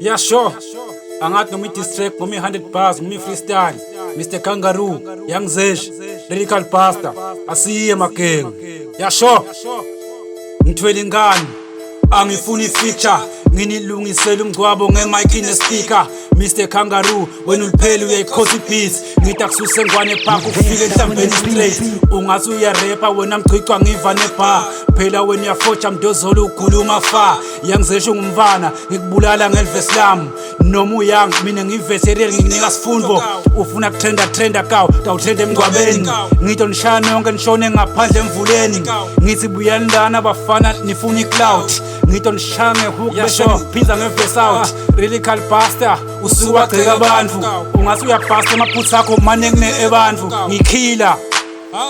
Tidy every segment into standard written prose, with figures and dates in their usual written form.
Yeah, sure. Angathi noma i-diss track, noma i-100 bars, noma i-freestyle. Mr. Kangaroo, Young Zesh, Lyrical Pastor, asiye mageng. Yeah, sure. Ngithwele ingane, angifuni i-feature. Nginilungisela umgwabo nge-mic ne-speaker. Mr. Kangaroo, wena ulipheli uyayikhosa i-beat. Ngithi akususe ngwane park ufike enhlambeni straight. Ungathi uyarepa wena mchicwa ngiva ne-bar. Phela wena uyafotsha mdozolo ukhuluma fa. Young Zesh ungumfana, ngikubulala ngelivesi lami. Noma uyang, mina ngiveterial ngikunika sifundo. Ufuna kutrenda kawu, tawutrenda emgwabeni. Ngitho nishane yonke nishone ngaphandle emvuleni. Ngithi buyalindana bafana nifuna i-cloud. Ngitho nishange hook bese ngiphiza nge-verse out. Lyrical Pastor, usuke wagceka abantu. Ungathi uyabhasta amaphutha akho mane kune ebantfu. Ngikhila,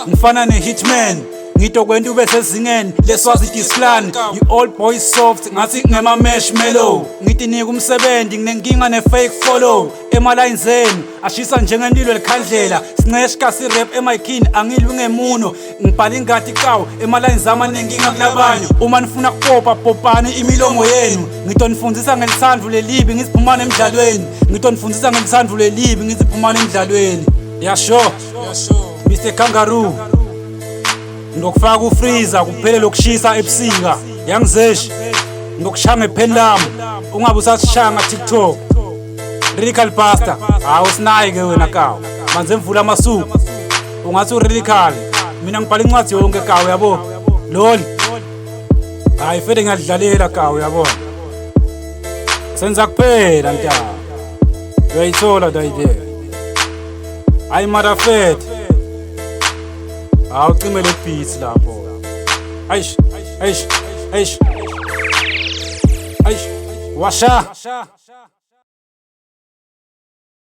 ngifana ne-hitman. Ngitho kwenta ube sezingeni leswazi i-disclan. You-old boy soft, ngathi ngema-marshmallow. Ngithi nika umsebenzi, nginenkinga ne-fake follow. Ema-line zenu, ashisa njengendilo likhandlela. Sinceshka si-rap emayikhini, angilwi ngemuno. Ngibhala ingadi kawu, ema-line zama nenkinga kulabanye. Uma nifuna kupopa, popani imilomo yenu. Ngitho nifundzisa ngelithandvu lelibi, ngiziphumane emdlalweni. Ngitho nifundzisa ngelithandvu lelibi, ngiziphumane emdlalweni. Yeah, sure. Mr. Kangaroo. Ngokufaka ufreezer kuphele lokushisa ebusika. Young Zesh, ngokushanga ipheni lami. Ungabe usashanga TikTok. Lyrical Pastor, awusinayi ke wena kawu. Manje emvula amasuku. Ungathi u-lyrical. Mina ngibhala incwadi yonke kawu yabo. Lol. Hayi fede ngiyadlalela kawu yabo. Senza kuphela ntaba. Uyayithola the idea. Hayi marafet. Awucimele beats lapho. Aish. Washa.